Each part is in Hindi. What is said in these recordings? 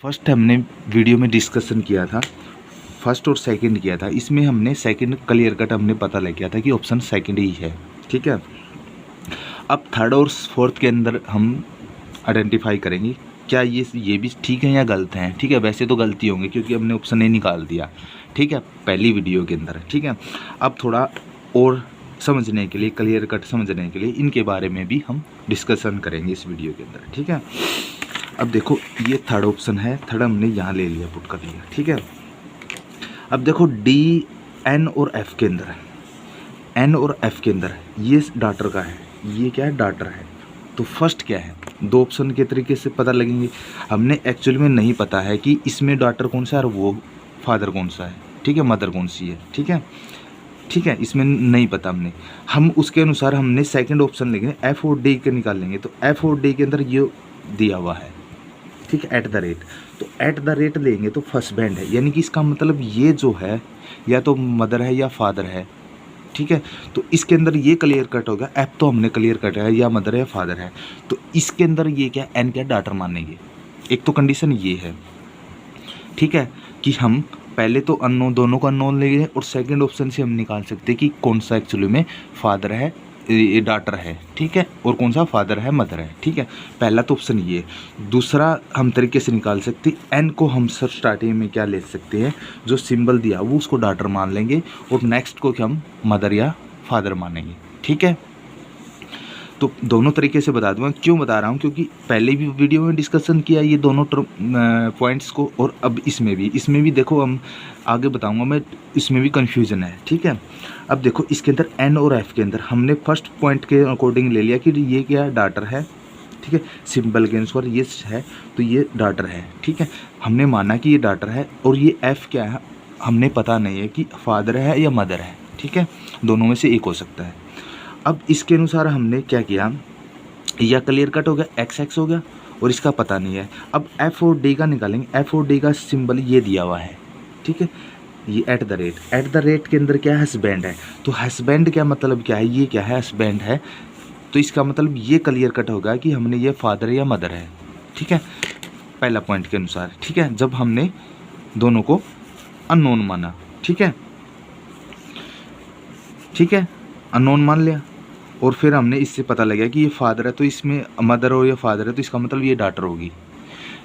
फर्स्ट हमने वीडियो में डिस्कशन किया था, फर्स्ट और सेकंड किया था। इसमें हमने सेकंड क्लियर कट हमने पता लग गया था कि ऑप्शन सेकंड ही है, ठीक है। अब थर्ड और फोर्थ के अंदर हम आइडेंटिफाई करेंगे क्या ये भी ठीक है या गलत हैं, ठीक है। वैसे तो गलती होंगी क्योंकि हमने ऑप्शन ए निकाल दिया, ठीक है, पहली वीडियो के अंदर, ठीक है। अब थोड़ा और समझने के लिए, क्लियर कट समझने के लिए इनके बारे में भी हम डिस्कशन करेंगे इस वीडियो के अंदर, ठीक है। अब देखो ये थर्ड ऑप्शन है, थर्ड हमने यहाँ ले लिया, पुट कर लिया, ठीक है। अब देखो डी एन और एफ के अंदर है, एन और एफ के अंदर ये डाटर का है, ये क्या है, डाटर है। तो फर्स्ट क्या है, दो ऑप्शन के तरीके से पता लगेंगे। हमने एक्चुअली में नहीं पता है कि इसमें डाटर कौन सा है और वो फादर कौन सा है, ठीक है, मदर कौन सी है, ठीक है, ठीक है। इसमें नहीं पता हम उसके अनुसार हमने सेकंड ऑप्शन लेंगे, एफ और डी के निकाल लेंगे। तो एफ और डी के अंदर ये दिया हुआ है, ठीक है, एट द रेट। तो एट द रेट लेंगे तो फर्स्ट बैंड है, यानी कि इसका मतलब ये जो है या तो मदर है या फादर है, ठीक है। तो इसके अंदर ये क्लियर कट होगा, एफ तो हमने क्लियर कट है या मदर है या फादर है। तो इसके अंदर ये क्या, एन क्या, डाटर मानेंगे। एक तो कंडीशन ये है, ठीक है, कि हम पहले तो अननोन, दोनों को अननोन लेंगे और सेकंड ऑप्शन से हम निकाल सकते हैं कि कौन सा एक्चुअली में फादर है, ये डाटर है, ठीक है, और कौन सा फादर है, मदर है, ठीक है। पहला तो ऑप्शन ये। दूसरा हम तरीके से निकाल सकते हैं, एन को हम सर स्टार्टिंग में क्या ले सकते हैं, जो सिंबल दिया वो उसको डाटर मान लेंगे और नेक्स्ट को हम मदर या फादर मानेंगे, ठीक है। तो दोनों तरीके से बता दूंगा, क्यों बता रहा हूँ, क्योंकि पहले भी वीडियो में डिस्कशन किया ये दोनों पॉइंट्स को, और अब इसमें भी देखो, हम आगे बताऊंगा मैं, इसमें भी कन्फ्यूजन है, ठीक है। अब देखो इसके अंदर एन और एफ के अंदर हमने फर्स्ट पॉइंट के अकॉर्डिंग ले लिया कि ये क्या डाटर है, ठीक है, सिंपल के अनुसार ये है, तो ये डाटर है, ठीक है। हमने माना कि ये डाटर है, और ये एफ क्या है हमने पता नहीं है कि फादर है या मदर है, ठीक है, दोनों में से एक हो सकता है। अब इसके अनुसार हमने क्या किया, या क्लियर कट हो गया, एक्स एक्स हो गया, और इसका पता नहीं है। अब एफ और डी का निकालेंगे, एफ और डी का सिंबल ये दिया हुआ है, ठीक है, ये एट द रेट के अंदर क्या है, हस्बैंड है। तो हस्बैंड क्या मतलब क्या है, ये क्या है, हस्बैंड है। तो इसका मतलब ये क्लियर कट होगा कि हमने ये फादर या मदर है, ठीक है, पहला पॉइंट के अनुसार, ठीक है, जब हमने दोनों को अननोन माना, ठीक है, ठीक है, अननोन मान लिया, और फिर हमने इससे पता लगा कि ये फादर है, तो इसमें मदर और ये फादर है, तो इसका मतलब ये डाटर होगी।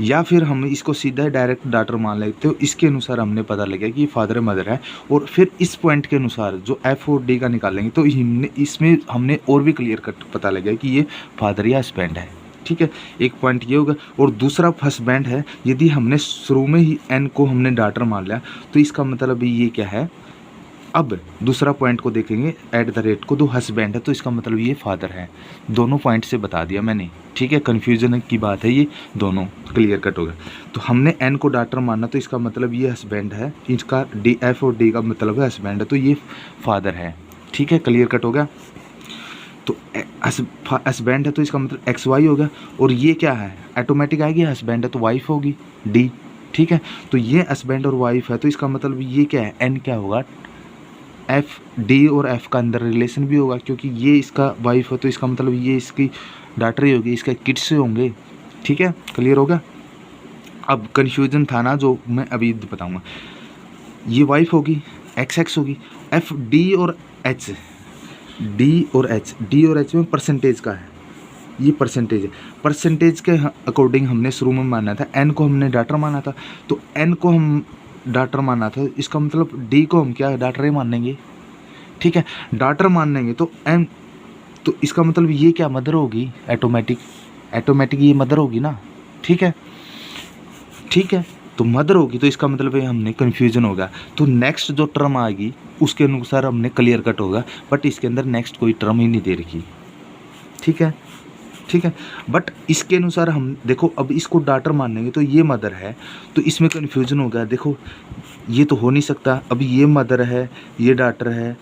या फिर हम इसको सीधा डायरेक्ट डाटर मान लेते हो, इसके अनुसार हमने पता लगा कि ये फादर है, मदर है। और फिर इस पॉइंट के अनुसार जो एफ और डी का निकालेंगे, तो इसमें हमने और भी क्लियर कट पता लगा कि ये फादर या हस्बैंड है, ठीक है। एक पॉइंट ये होगा, और दूसरा हस्बैंड है। यदि हमने शुरू में ही एन को हमने डाटर मान लिया, तो इसका मतलब ये क्या है। अब दूसरा पॉइंट को देखेंगे, एट द रेट को, दो हस्बैंड है, तो इसका मतलब ये फादर है। दोनों पॉइंट से बता दिया मैंने, ठीक है, कन्फ्यूजन की बात है, ये दोनों क्लियर कट हो गया। तो हमने एन को डाटर माना, तो इसका मतलब ये हस्बैंड है, इसका डी, एफ और डी का मतलब है हस्बैंड है, तो ये फादर है, ठीक है, क्लियर कट हो गया। तो हस्बैंड है, तो इसका मतलब एक्स वाई हो गया। और ये क्या है, ऑटोमेटिक आएगी, हस्बैंड है तो वाइफ होगी, डी, ठीक है। तो ये हस्बैंड और वाइफ है, तो इसका मतलब ये क्या है, एन क्या होगा, एफ, डी और एफ का अंदर रिलेशन भी होगा, क्योंकि ये इसका वाइफ है, तो इसका मतलब ये इसकी डॉटर ही होगी, इसके किड्स से होंगे, ठीक है, क्लियर होगा। अब कन्फ्यूजन था ना, जो मैं अभी बताऊंगा, ये वाइफ होगी, एक्स एक्स होगी, एफ डी और एच, डी और एच में परसेंटेज का है, ये परसेंटेज है। परसेंटेज के अकॉर्डिंग हमने शुरू में माना था, एन को हमने डाटर माना था, तो एन को हम डाटर माना था, इसका मतलब डी को हम क्या डाटर ही मानेंगे, ठीक है, डाटर मानेंगे। तो एन, तो इसका मतलब ये क्या, मदर होगी, ऑटोमेटिक ये मदर होगी ना, ठीक है, ठीक है। तो मदर होगी, तो इसका मतलब हमने कन्फ्यूजन होगा। तो नेक्स्ट जो टर्म आएगी उसके अनुसार हमने क्लियर कट होगा, बट इसके अंदर नेक्स्ट कोई टर्म ही नहीं दे रखी, ठीक है, ठीक है। बट इसके अनुसार हम देखो, अब इसको डाटर मानेंगे तो ये मदर है, तो इसमें कन्फ्यूजन होगा। देखो ये तो हो नहीं सकता, अब ये मदर है, ये डाटर है,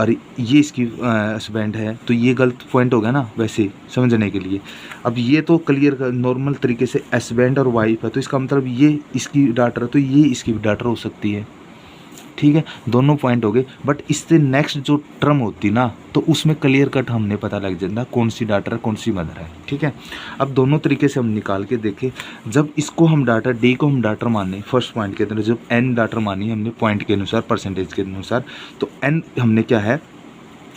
और ये इसकी हस्बैंड है, तो ये गलत पॉइंट होगा ना वैसे समझने के लिए। अब ये तो क्लियर नॉर्मल तरीके से हस्बैंड और वाइफ है, तो इसका मतलब ये इसकी डाटर है, तो ये इसकी डाटर हो सकती है, ठीक है, दोनों पॉइंट हो गए। बट इससे नेक्स्ट जो टर्म होती ना, तो उसमें क्लियर कट हमने पता लग जाता कौन सी डाटर है कौन सी मदर है। ठीक है, अब दोनों तरीके से हम निकाल के देखें। जब इसको हम डाटा डी को हम डाटर माने फर्स्ट पॉइंट के अंदर, जब एन डाटर मानी हमने पॉइंट के अनुसार परसेंटेज के अनुसार, तो एन हमने क्या है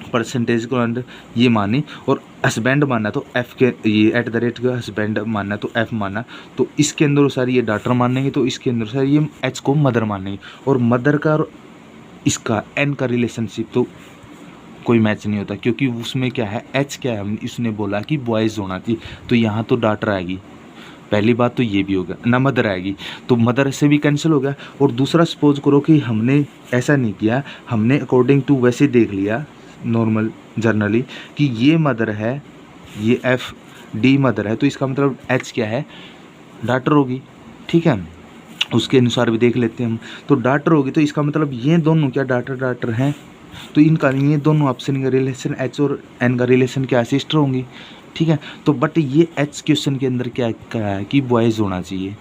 परसेंटेज को अंदर ये मानी, और हस्बैंड माना तो एफ के ये एट द रेट का हस्बैंड माना तो एफ माना, तो इसके अंदर सार ये डाटर मानेंगे, तो इसके अंदर सार ये एच को मदर मानेंगे। और मदर का और इसका एन का रिलेशनशिप तो कोई मैच नहीं होता, क्योंकि उसमें क्या है एच क्या है, इसने बोला कि बॉयज़ होना चाहिए, तो यहाँ तो डाटर आएगी। पहली बात तो ये भी होगा ना, मदर आएगी, तो मदर से भी कैंसिल हो गया। और दूसरा सपोज करो कि हमने ऐसा नहीं किया, हमने अकॉर्डिंग टू वैसे देख लिया नॉर्मल जनरली कि ये मदर है, ये एफ डी मदर है, तो इसका मतलब एच क्या है डाटर होगी। ठीक है, उसके अनुसार भी देख लेते हैं हम, तो डाटर होगी, तो इसका मतलब ये दोनों क्या डाटर हैं, तो इनका ये दोनों ऑप्शन का रिलेशन एच और एन का रिलेशन क्या सिस्टर होंगी। ठीक है, तो बट ये एच क्वेश्चन के अंदर क्या कहा है कि बॉयज़ होना चाहिए,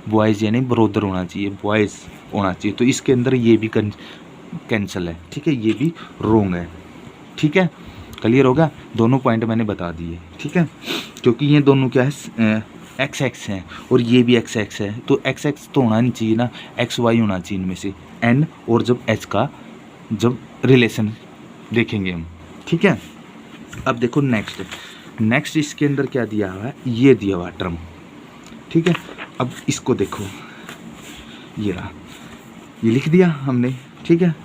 बॉयज़ यानी ब्रोदर होना चाहिए, बॉयज़ होना चाहिए, तो इसके अंदर ये भी कैंसिल है। ठीक है, ये भी रोंग है। ठीक है, क्लियर होगा, दोनों पॉइंट मैंने बता दिए। ठीक है, क्योंकि ये दोनों क्या है एक्स एक्स हैं और ये भी एक्स एक्स है, तो एक्स एक्स तो होना नहीं चाहिए ना, एक्स वाई होना चाहिए इनमें से एन और जब एच का जब रिलेशन देखेंगे हम। ठीक है, अब देखो नेक्स्ट इसके अंदर क्या दिया हुआ है, ये दिया हुआ टर्म। ठीक है, अब इसको देखो, ये रहा, ये लिख दिया हमने। ठीक है,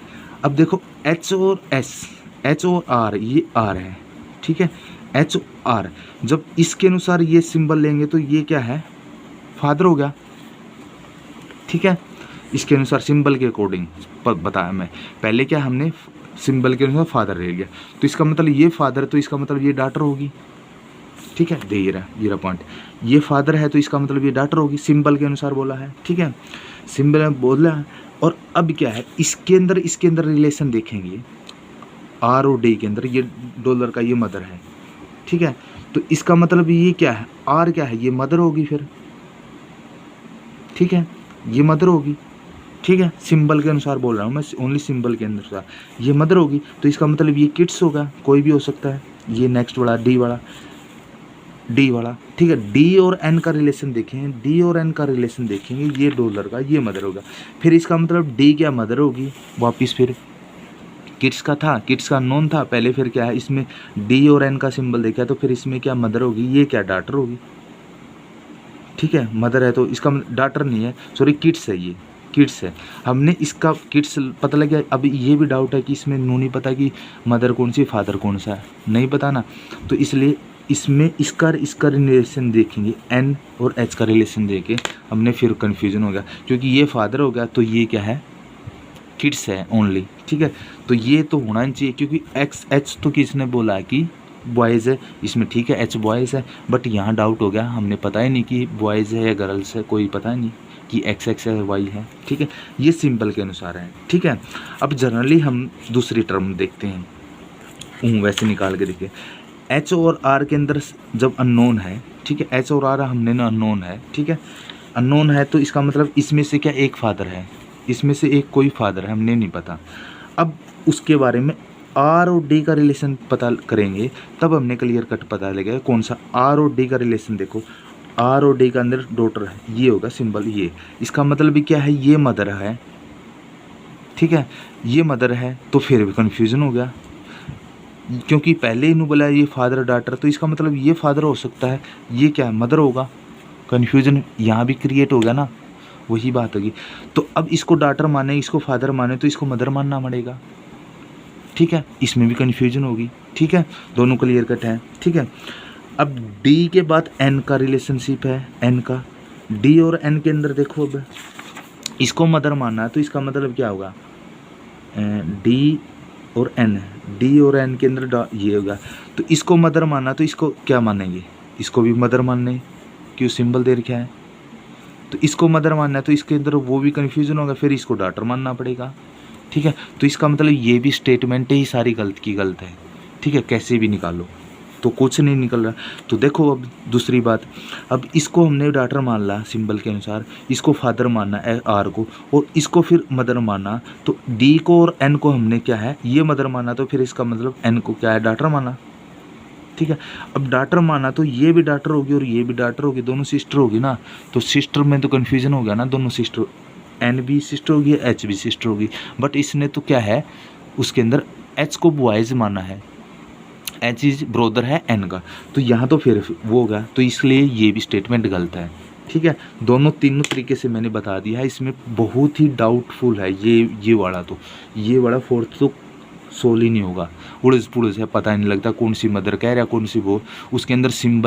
अब देखो एच और एस, एच और आर, ये आर है। ठीक है, एच आर, जब इसके अनुसार ये सिंबल लेंगे तो ये क्या है फादर हो गया। ठीक है, इसके अनुसार सिंबल के अकॉर्डिंग बताया मैं, पहले क्या हमने सिंबल के अनुसार फादर ले लिया, तो इसका मतलब ये फादर, तो इसका मतलब ये डाटर होगी। ठीक है, ये रहा पॉइंट, ये फादर है तो इसका मतलब ये डाटर होगी, सिंबल के अनुसार बोला है। ठीक है, सिंबल में बोला है। और अब क्या है इसके अंदर रिलेशन देखेंगे, आर और डी के अंदर ये डॉलर का ये मदर है। ठीक है, तो इसका मतलब ये क्या है, आर क्या है, ये मदर होगी फिर। ठीक है, ये मदर होगी। ठीक है, सिंबल के अनुसार बोल रहा हूँ मैं, ओनली सिंबल के अनुसार ये मदर होगी, तो इसका मतलब ये किड्स होगा, कोई भी हो सकता है, ये नेक्स्ट वाला डी वाला। ठीक है, डी और एन का रिलेशन देखेंगे, डी और एन का रिलेशन देखेंगे, ये डॉलर का ये मदर होगा, फिर इसका मतलब डी क्या मदर होगी वापिस, फिर किड्स का था, किड्स का नॉन था पहले, फिर क्या है इसमें डी और एन का सिंबल देखा, तो फिर इसमें क्या मदर होगी, ये क्या डाटर होगी। ठीक है, मदर है तो इसका डाटर नहीं है, सॉरी किड्स है, ये किड्स है, हमने इसका किड्स पता लग गया। अब ये भी डाउट है कि इसमें नो नहीं पता कि मदर कौन सी फादर कौन सा है, नहीं पता ना, तो इसलिए इसमें इसका रिलेशन देखेंगे, एन और एच का रिलेशन देके हमने फिर कन्फ्यूजन हो गया, क्योंकि ये फादर हो गया तो ये क्या है किड्स है ओनली। ठीक है, तो ये तो होना नहीं चाहिए, क्योंकि एक्स एच तो किसने बोला है कि बॉयज़ है इसमें। ठीक है, एच बॉयज़ है, बट यहाँ डाउट हो गया, हमने पता ही नहीं कि बॉयज़ है या गर्ल्स है, कोई पता नहीं कि एक्स एक्स है वाई है। ठीक है, ये सिंपल के अनुसार है। ठीक है, अब जनरली हम दूसरी टर्म देखते हैं, वैसे निकाल के देखिए, एच और आर के अंदर जब अननोन है, ठीक है, एच और आर हमने ना अननोन है। ठीक है, अननोन है तो इसका मतलब इसमें से क्या एक फादर है, इसमें से एक कोई फादर है, हमने नहीं पता। अब उसके बारे में आर और डी का रिलेशन पता करेंगे, तब हमने क्लियर कट पता लगेगा कौन सा आर और डी का रिलेशन। देखो आर और डी का अंदर डॉटर है, ये होगा सिंबल, ये इसका मतलब भी क्या है, ये मदर है। ठीक है, ये मदर है, तो फिर भी कन्फ्यूज़न हो गया, क्योंकि पहले ही बोला ये फादर डाटर, तो इसका मतलब ये फादर हो सकता है, ये क्या है मदर होगा, कन्फ्यूज़न यहाँ भी क्रिएट हो गया ना, वही बात होगी। तो अब इसको डाटर माने, इसको फादर माने, तो इसको मदर मानना पड़ेगा। ठीक है, इसमें भी कन्फ्यूजन होगी। ठीक है, दोनों क्लियर कट है। ठीक है, अब डी के बाद एन का रिलेशनशिप है, एन का डी और एन के अंदर देखो, अब इसको मदर मानना है तो इसका मतलब क्या होगा, डी और एन के अंदर ये होगा, तो इसको मदर मानना, तो इसको क्या मानेंगे, इसको भी मदर मानने, क्यों सिंबल दे रखा है, तो इसको मदर मानना है, तो इसके अंदर वो भी कन्फ्यूजन होगा, फिर इसको डाटर मानना पड़ेगा। ठीक है, तो इसका मतलब ये भी स्टेटमेंट ही सारी गलत है। ठीक है, कैसे भी निकालो, तो कुछ नहीं निकल रहा। तो देखो अब दूसरी बात, अब इसको हमने डॉटर मान ला सिंबल के अनुसार, इसको फादर मानना आर को, और इसको फिर मदर माना, तो डी को और एन को हमने क्या है ये मदर माना, तो फिर इसका मतलब एन को क्या है डॉटर माना। ठीक है, अब डॉटर माना तो ये भी डॉटर होगी और ये भी डॉटर होगी, दोनों सिस्टर होगी ना। तो सिस्टर में तो कन्फ्यूजन हो गया ना, दोनों सिस्टर, एन भी सिस्टर होगी एच भी सिस्टर होगी, बट इसने तो क्या है उसके अंदर एच को बॉयज माना है, एच इज ब्रोदर है एन का, तो यहाँ तो फिर वो होगा, तो इसलिए ये भी स्टेटमेंट गलत है। ठीक है, दोनों तीनों तरीके से मैंने बता दिया है, इसमें बहुत ही डाउटफुल है ये वाला, तो ये वाला फोर्थ तो सोल ही नहीं होगा, उड़स पुड़स है, पता नहीं लगता कौन सी मदर कह रहा है कौन सी वो, उसके अंदर सिंबल